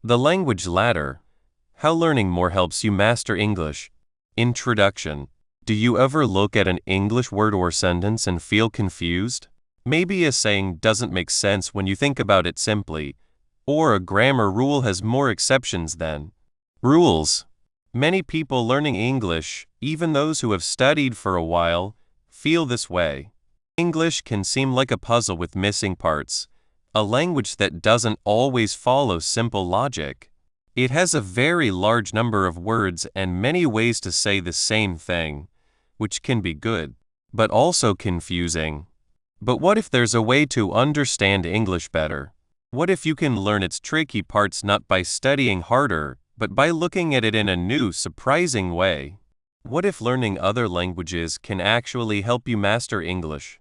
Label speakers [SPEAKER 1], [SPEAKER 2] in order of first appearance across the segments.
[SPEAKER 1] The Language Ladder. How learning more helps you master English. Introduction. Do you ever look at an English word or sentence and feel confused? Maybe a saying doesn't make sense when you think about it simply, or a grammar rule has more exceptions than rules. Many people learning English, even those who have studied for a while, feel this way. English can seem like a puzzle with missing parts, a language that doesn't always follow simple logic. It has a very large number of words and many ways to say the same thing, which can be good, but also confusing. But what if there's a way to understand English better? What if you can learn its tricky parts not by studying harder, but by looking at it in a new, surprising way? What if learning other languages can actually help you master English?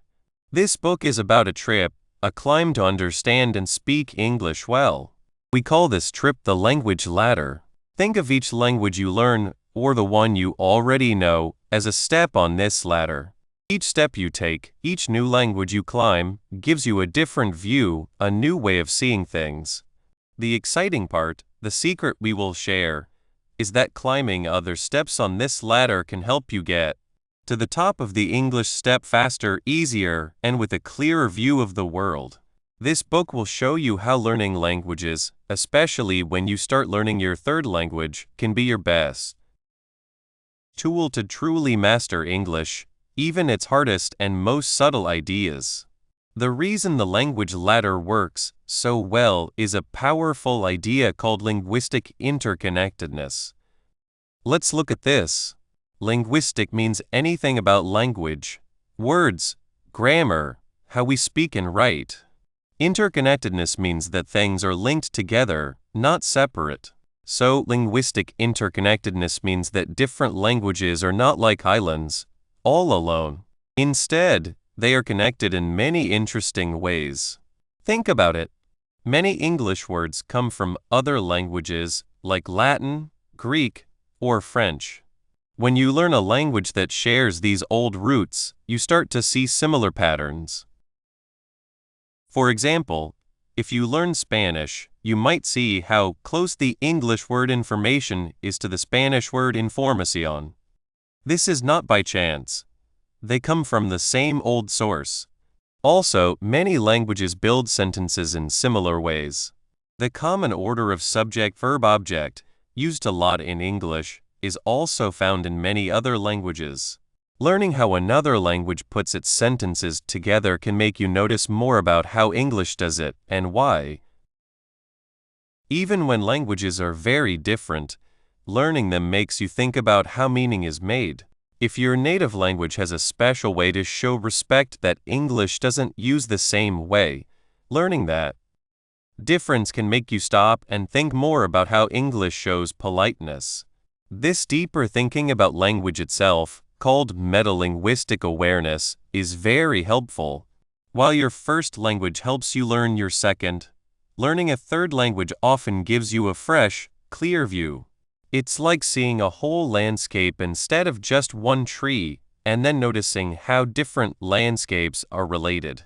[SPEAKER 1] This book is about a trip, a climb to understand and speak English well. We call this trip the Language Ladder. Think of each language you learn, or the one you already know, as a step on this ladder. Each step you take, each new language you climb, gives you a different view, a new way of seeing things. The exciting part, the secret we will share, is that climbing other steps on this ladder can help you get to the top of the English step faster, easier, and with a clearer view of the world. This book will show you how learning languages, especially when you start learning your third language, can be your best tool to truly master English, even its hardest and most subtle ideas. The reason the language ladder works so well is a powerful idea called linguistic interconnectedness. Let's look at this. Linguistic means anything about language, words, grammar, how we speak and write. Interconnectedness means that things are linked together, not separate. So, linguistic interconnectedness means that different languages are not like islands, all alone. Instead, they are connected in many interesting ways. Think about it. Many English words come from other languages like Latin, Greek, or French. When you learn a language that shares these old roots, you start to see similar patterns. For example, if you learn Spanish, you might see how close the English word information is to the Spanish word información. This is not by chance. They come from the same old source. Also, many languages build sentences in similar ways. The common order of subject-verb-object, used a lot in English, is also found in many other languages. Learning how another language puts its sentences together can make you notice more about how English does it and why. Even when languages are very different, learning them makes you think about how meaning is made. If your native language has a special way to show respect that English doesn't use the same way, learning that difference can make you stop and think more about how English shows politeness. This deeper thinking about language itself, called metalinguistic awareness, is very helpful. While your first language helps you learn your second, learning a third language often gives you a fresh, clear view. It's like seeing a whole landscape instead of just one tree, and then noticing how different landscapes are related.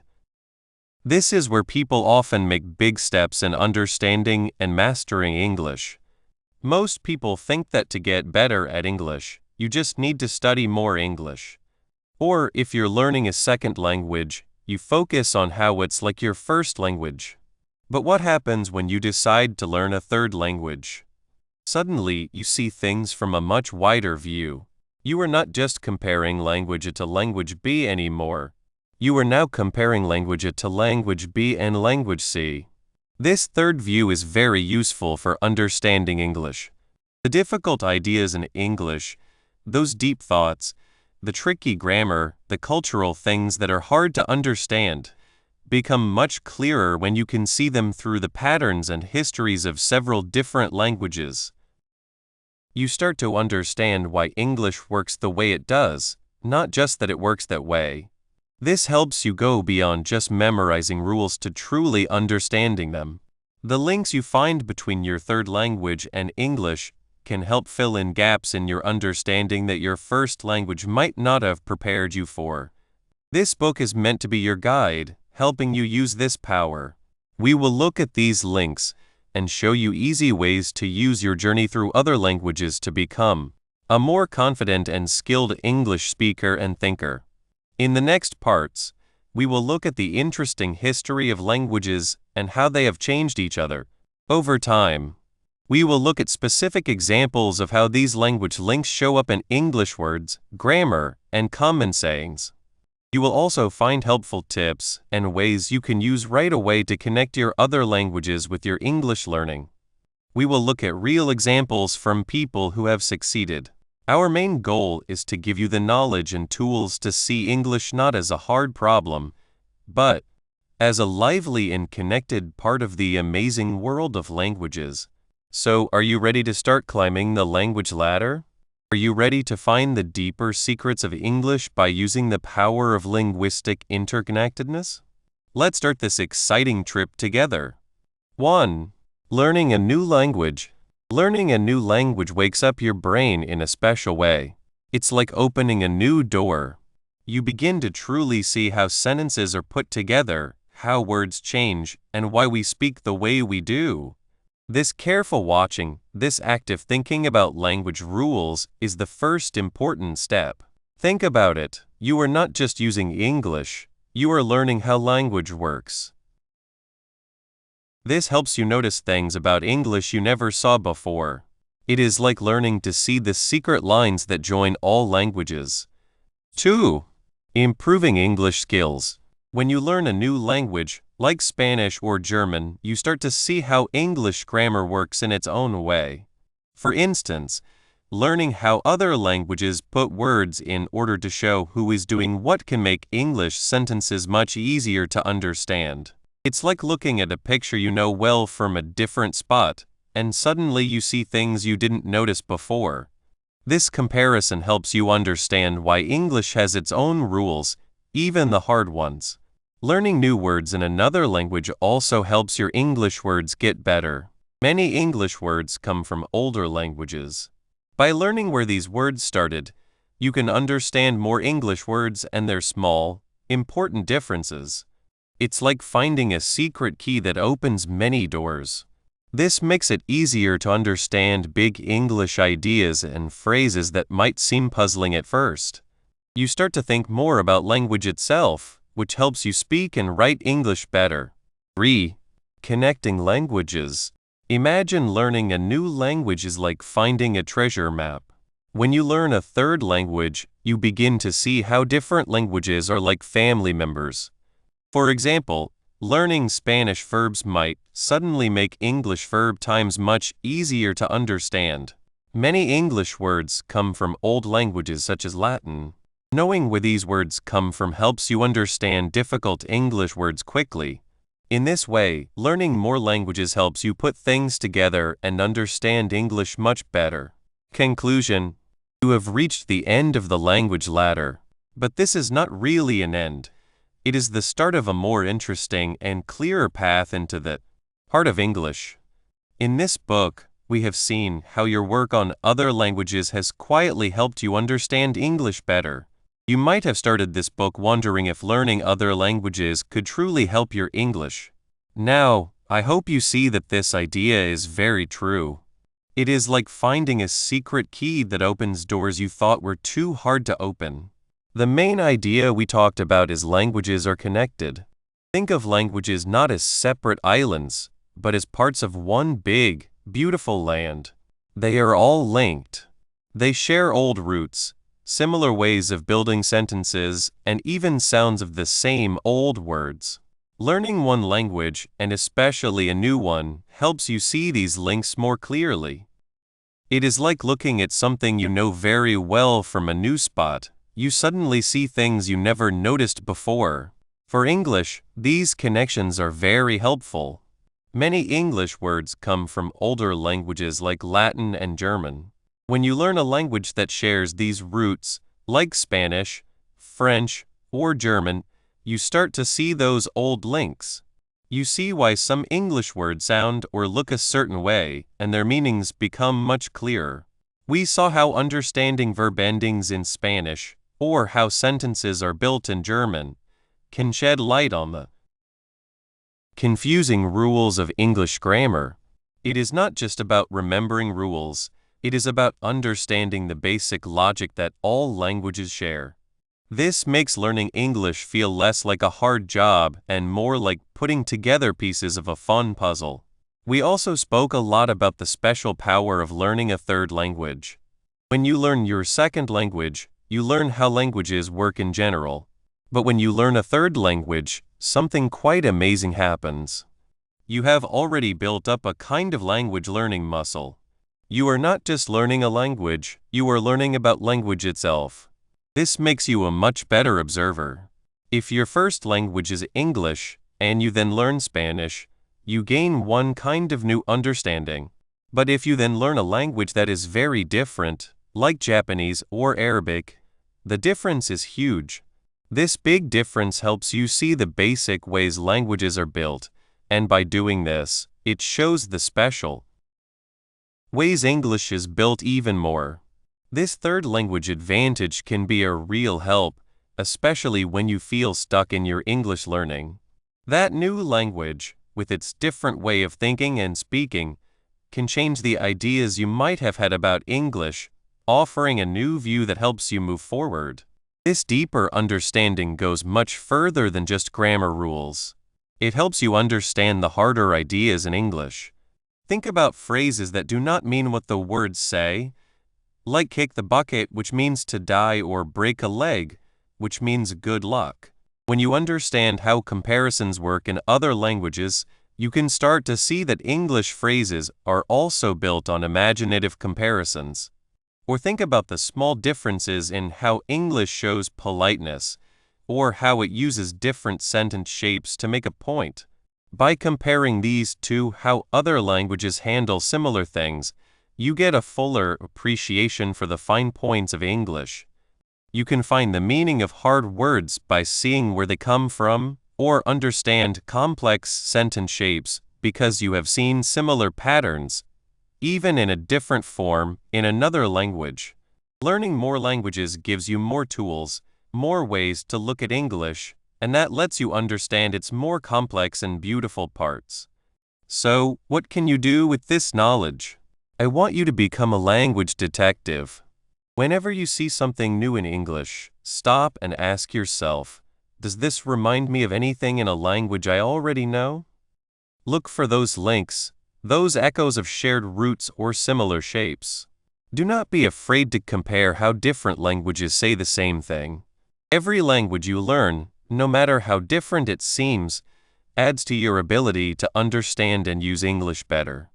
[SPEAKER 1] This is where people often make big steps in understanding and mastering English. Most people think that to get better at English, you just need to study more English. Or if you're learning a second language, you focus on how it's like your first language. But what happens when you decide to learn a third language? Suddenly, you see things from a much wider view. You are not just comparing language A to language B anymore. You are now comparing language A to language B and language C. This third view is very useful for understanding English. The difficult ideas in English, those deep thoughts, the tricky grammar, the cultural things that are hard to understand, become much clearer when you can see them through the patterns and histories of several different languages. You start to understand why English works the way it does, not just that it works that way. This helps you go beyond just memorizing rules to truly understanding them. The links you find between your third language and English can help fill in gaps in your understanding that your first language might not have prepared you for. This book is meant to be your guide, helping you use this power. We will look at these links and show you easy ways to use your journey through other languages to become a more confident and skilled English speaker and thinker. In the next parts, we will look at the interesting history of languages and how they have changed each other over time. We will look at specific examples of how these language links show up in English words, grammar, and common sayings. You will also find helpful tips and ways you can use right away to connect your other languages with your English learning. We will look at real examples from people who have succeeded. Our main goal is to give you the knowledge and tools to see English not as a hard problem, but as a lively and connected part of the amazing world of languages. So, are you ready to start climbing the language ladder? Are you ready to find the deeper secrets of English by using the power of linguistic interconnectedness? Let's start this exciting trip together. 1. Learning a new language. Learning a new language wakes up your brain in a special way. It's like opening a new door. You begin to truly see how sentences are put together, how words change, and why we speak the way we do. This careful watching, this active thinking about language rules is the first important step. Think about it. You are not just using English, you are learning how language works. This helps you notice things about English you never saw before. It is like learning to see the secret lines that join all languages. 2. Improving English skills. When you learn a new language, like Spanish or German, you start to see how English grammar works in its own way. For instance, learning how other languages put words in order to show who is doing what can make English sentences much easier to understand. It's like looking at a picture you know well from a different spot, and suddenly you see things you didn't notice before. This comparison helps you understand why English has its own rules, even the hard ones. Learning new words in another language also helps your English words get better. Many English words come from older languages. By learning where these words started, you can understand more English words and their small, important differences. It's like finding a secret key that opens many doors. This makes it easier to understand big English ideas and phrases that might seem puzzling at first. You start to think more about language itself, which helps you speak and write English better. 3. Connecting languages. Imagine learning a new language is like finding a treasure map. When you learn a third language, you begin to see how different languages are like family members. For example, learning Spanish verbs might suddenly make English verb times much easier to understand. Many English words come from old languages such as Latin. Knowing where these words come from helps you understand difficult English words quickly. In this way, learning more languages helps you put things together and understand English much better. Conclusion: you have reached the end of the language ladder. But this is not really an end. It is the start of a more interesting and clearer path into the heart of English. In this book, we have seen how your work on other languages has quietly helped you understand English better. You might have started this book wondering if learning other languages could truly help your English. Now, I hope you see that this idea is very true. It is like finding a secret key that opens doors you thought were too hard to open. The main idea we talked about is languages are connected. Think of languages not as separate islands, but as parts of one big, beautiful land. They are all linked. They share old roots, similar ways of building sentences, and even sounds of the same old words. Learning one language, and especially a new one, helps you see these links more clearly. It is like looking at something you know very well from a new spot. You suddenly see things you never noticed before. For English, these connections are very helpful. Many English words come from older languages like Latin and German. When you learn a language that shares these roots, like Spanish, French, or German, you start to see those old links. You see why some English words sound or look a certain way, and their meanings become much clearer. We saw how understanding verb endings in Spanish, or how sentences are built in German, can shed light on the confusing rules of English grammar. It is not just about remembering rules, it is about understanding the basic logic that all languages share. This makes learning English feel less like a hard job and more like putting together pieces of a fun puzzle. We also spoke a lot about the special power of learning a third language. When you learn your second language, you learn how languages work in general. But when you learn a third language, something quite amazing happens. You have already built up a kind of language learning muscle. You are not just learning a language, you are learning about language itself. This makes you a much better observer. If your first language is English, and you then learn Spanish, you gain one kind of new understanding. But if you then learn a language that is very different, like Japanese or Arabic, the difference is huge. This big difference helps you see the basic ways languages are built, and by doing this, it shows the special ways English is built even more. This third language advantage can be a real help, especially when you feel stuck in your English learning. That new language, with its different way of thinking and speaking, can change the ideas you might have had about English, offering a new view that helps you move forward. This deeper understanding goes much further than just grammar rules. It helps you understand the harder ideas in English. Think about phrases that do not mean what the words say, like kick the bucket, which means to die, or break a leg, which means good luck. When you understand how comparisons work in other languages, you can start to see that English phrases are also built on imaginative comparisons. Or think about the small differences in how English shows politeness, or how it uses different sentence shapes to make a point. By comparing these to how other languages handle similar things, you get a fuller appreciation for the fine points of English. You can find the meaning of hard words by seeing where they come from, or understand complex sentence shapes because you have seen similar patterns, even in a different form, in another language. Learning more languages gives you more tools, more ways to look at English, and that lets you understand its more complex and beautiful parts. So, what can you do with this knowledge? I want you to become a language detective. Whenever you see something new in English, stop and ask yourself, does this remind me of anything in a language I already know? Look for those links, those echoes of shared roots or similar shapes. Do not be afraid to compare how different languages say the same thing. Every language you learn, no matter how different it seems, adds to your ability to understand and use English better.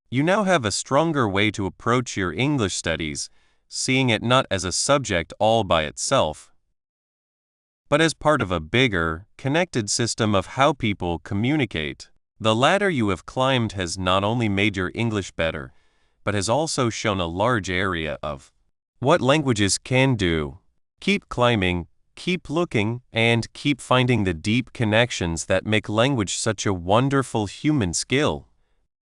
[SPEAKER 1] You now have a stronger way to approach your English studies, seeing it not as a subject all by itself, but as part of a bigger, connected system of how people communicate. The ladder you have climbed has not only made your English better, but has also shown a large area of what languages can do. Keep climbing, keep looking, and keep finding the deep connections that make language such a wonderful human skill.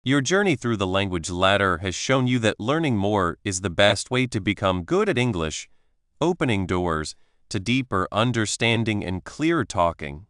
[SPEAKER 1] Your journey through the language ladder has shown you that learning more is the best way to become good at English, opening doors to deeper understanding and clearer talking.